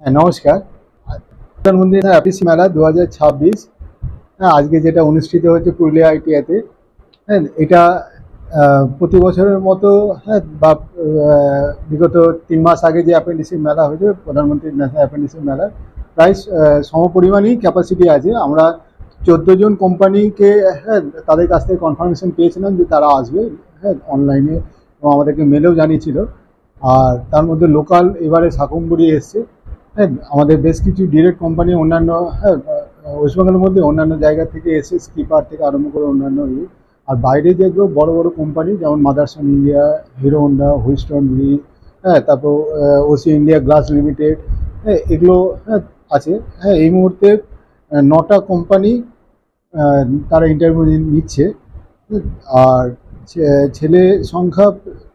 নমস্কার। প্রধানমন্ত্রী আপিস মেলা 2026 আজকে যেটা অনুষ্ঠিত হচ্ছে পুরুলিয়া আইটিআইতে। হ্যাঁ, এটা প্রতি বছরের মতো, হ্যাঁ, বা বিগত 3 মাস আগে যে অ্যাপেন্ডিক্স মেলা হয়েছে, প্রধানমন্ত্রী ন্যাশনাল অ্যাপেন্ডিক্স মেলা, প্রায় সমপরিমাণই ক্যাপাসিটি আছে। আমরা 14 জন কোম্পানিকে, হ্যাঁ, তাদের কাছ থেকে কনফার্মেশন পেয়েছিলাম যে তারা আসবে, হ্যাঁ, অনলাইনে, এবং আমাদেরকে মেলেও জানিয়েছিল। আর তার মধ্যে লোকাল এবারে শাকম্বরি এসছে। হ্যাঁ, আমাদের বেশ কিছু ডিরেক্ট কোম্পানি অন্যান্য, হ্যাঁ, ওয়েস্টবেঙ্গলের মধ্যে অন্যান্য জায়গা থেকে এসে, স্কিপার থেকে আরম্ভ করে অন্যান্য আর বাইরে যেগুলো বড় বড় কোম্পানি যেমন মাদারসন ইন্ডিয়া, হিরো হোন্ডা, হুইস্টন লি, হ্যাঁ, তারপর ওসি ইন্ডিয়া গ্লাস লিমিটেড, হ্যাঁ, এগুলো, হ্যাঁ, আছে। হ্যাঁ, এই মুহূর্তে 9টা কোম্পানি তারা ইন্টারভিউ নিচ্ছে। আর ছেলে সংখ্যা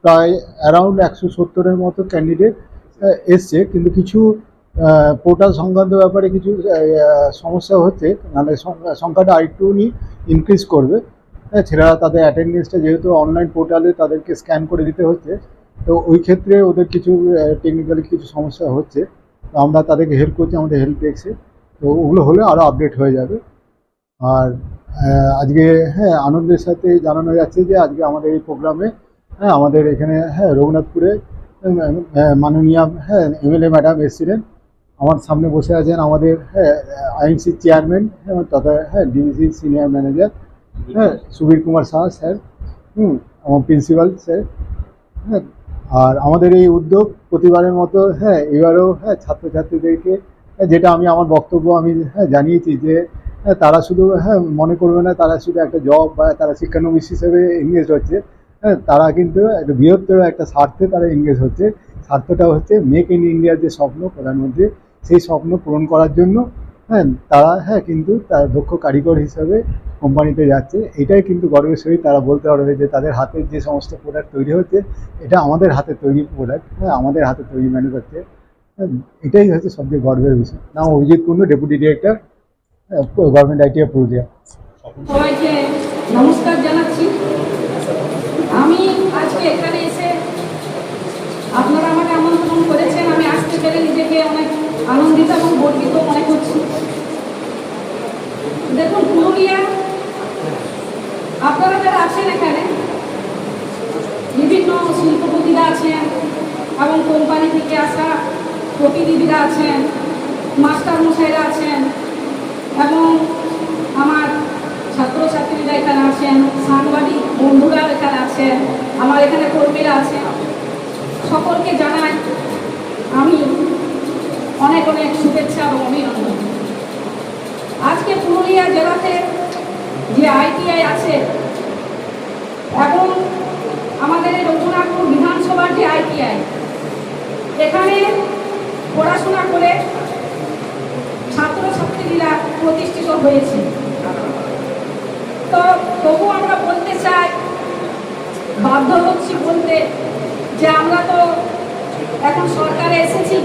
প্রায় অ্যারাউন্ড 170-এর মতো ক্যান্ডিডেট এসছে, কিন্তু কিছু পোর্টাল সংক্রান্ত ব্যাপারে কিছু সমস্যা হচ্ছে, মানে সংখ্যাটা আরেকটু ইনক্রিজ করবে। হ্যাঁ, ছেলেরা তাদের অ্যাটেন্ডেন্সটা যেহেতু অনলাইন পোর্টালে তাদেরকে স্ক্যান করে দিতে হচ্ছে, তো ওই ক্ষেত্রে ওদের কিছু টেকনিক্যালি কিছু সমস্যা হচ্ছে। তো আমরা তাদেরকে হেল্প করছি আমাদের হেল্প ডেস্কে। তো ওগুলো হলে আরও আপডেট হয়ে যাবে। আর আজকে, হ্যাঁ, আনন্দের সাথে জানানো যাচ্ছে যে আজকে আমাদের এই প্রোগ্রামে, হ্যাঁ, আমাদের এখানে, হ্যাঁ, রঘুনাথপুরে মাননীয়, হ্যাঁ, এমএলএ ম্যাডাম এসেছিলেন। আমার সামনে বসে আছেন আমাদের, হ্যাঁ, আইএমসি চেয়ারম্যান, হ্যাঁ, তথা, হ্যাঁ, ডিভিসি সিনিয়র ম্যানেজার, হ্যাঁ, সুবীর কুমার শাহ স্যার, আমার প্রিন্সিপাল স্যার। হ্যাঁ, আর আমাদের এই উদ্যোগ প্রতিবারের মতো, হ্যাঁ, এবারেও, হ্যাঁ, ছাত্রছাত্রীদেরকে, যেটা আমি আমার বক্তব্য আমি, হ্যাঁ, জানিয়েছি যে, হ্যাঁ, তারা শুধু, হ্যাঁ, মনে করবে না তারা শুধু একটা জব বা তারা শিক্ষানবিশ হিসেবে এঙ্গেজ হচ্ছে। হ্যাঁ, তারা কিন্তু একটা বৃহত্তর একটা স্বার্থে তারা এঙ্গেজ হচ্ছে। স্বার্থটা হচ্ছে মেক ইন ইন্ডিয়ার যে স্বপ্ন প্রধানমন্ত্রী, সেই স্বপ্ন পূরণ করার জন্য, হ্যাঁ, তারা, হ্যাঁ, কিন্তু তার দক্ষ কারিগর হিসাবে কোম্পানিতে যাচ্ছে। এটাই কিন্তু গর্বের সহিত তারা বলতে পারবে যে তাদের হাতের যে সমস্ত প্রোডাক্ট তৈরি হচ্ছে, এটা আমাদের হাতে তৈরি প্রোডাক্ট, হ্যাঁ, আমাদের হাতে তৈরি ম্যানুফ্যাকচার। এটাই হচ্ছে সবচেয়ে গর্বের বিষয়। নাম Abhijit Kundu, deputy director, government ITI Purulia. সবাইকে নমস্কার জানাচ্ছি। আমি আজকে এখানে এসে আপনারা আমাকে আমন্ত্রণ করেছেন, আমি আসতে পেরে নিজেকে অনেক আনন্দিত এবং গর্বিত মনে করছি। দেখুন, পুরুলিয়া আপনারা যারা আছেন এখানে, বিভিন্ন শিল্পপতিরা আছেন এবং কোম্পানি থেকে আসা প্রতিনিধিরা আছেন, মাস্টার মশাইরা আছেন, এবং আমার ছাত্রছাত্রীরা এখানে আছেন, সাংবাদিক বন্ধুরা এখানে আছেন, আমার এখানে কর্মীরা আছেন। সকলকে জানাই আমি অনেক অনেক শুভেচ্ছা এবং অভিনন্দন। আজকে পুরুলিয়া জেলাতে যে আইটিআই আছে এবং আমাদের রঘুনাথপুর বিধানসভার যে আইটিআই, এখানে পড়াশোনা করে ছাত্রছাত্রীরা প্রতিষ্ঠিত হয়েছে। তো তবু আমরা বলতে চাই, বাধ্য হচ্ছি বলতে, যে আমরা তো এখন সরকারে এসেছি,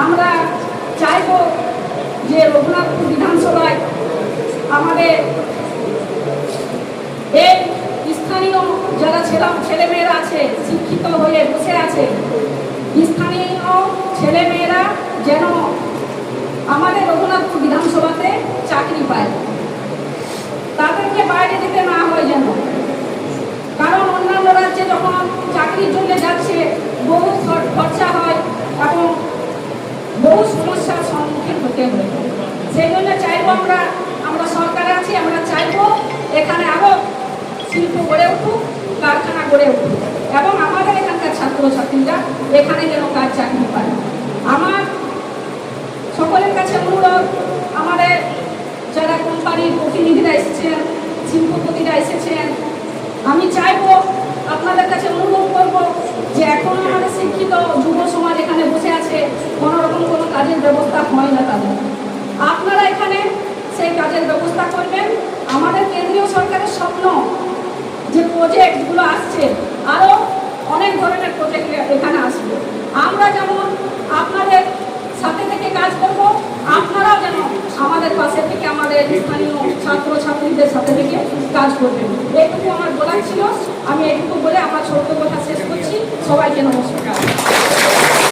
আমরা চাইব যে রঘুনাথপুর বিধানসভায় আমাদের এই স্থানীয় যারা ছেলেমেয়েরা আছে, শিক্ষিত হয়ে বসে আছে, স্থানীয় ছেলেমেয়েরা যেন আমাদের রঘুনাথপুর বিধানসভাতে চাকরি পায়, তাদেরকে বাইরে যেতে না হয় যেন। কারণ অন্যান্য রাজ্যে যখন চাকরির জন্য যাচ্ছে বহু খরচা হয় এবং বহু সমস্যার সম্মুখীন হতে হয়। সেই জন্য চাইবো, আমরা সরকারে আছি, আমরা চাইবো এখানে আরো শিল্প গড়ে উঠুক, কারখানা গড়ে উঠুক, এবং আমাদের এখানকার ছাত্রছাত্রীরা এখানে যেন কাজ চাকরি পায়। আমার সকলের কাছে অনুরোধ, আমাদের যারা কোম্পানির প্রতিনিধিরা এসেছেন, শিল্পপতিরা এসেছেন, আমি চাইবো, আপনাদের কাছে অনুরোধ করবো যে এখনো আমাদের শিক্ষিত যুব সমাজ এখানে বসে আছে, কোনোরকম কোনো কাজের ব্যবস্থা হয় না তাদের। আপনারা এখানে সেই কাজের ব্যবস্থা করবেন। আমাদের কেন্দ্রীয় সরকারের স্বপ্ন যে প্রজেক্টগুলো আসছে, আরও অনেক ধরনের প্রজেক্ট এখানে আসবে। আমরা যেমন আপনাদের সাথে থেকে কাজ করব, আপনারাও যেন আমাদের পাশে থেকে আমাদের স্থানীয় ছাত্রছাত্রীদের সাথে থেকে কাজ করবেন। এইটুকু আমার বলার ছিল। আমি এইটুকু বলে আমার ছোট্ট কথা শেষ করছি। সবাইকে নমস্কার।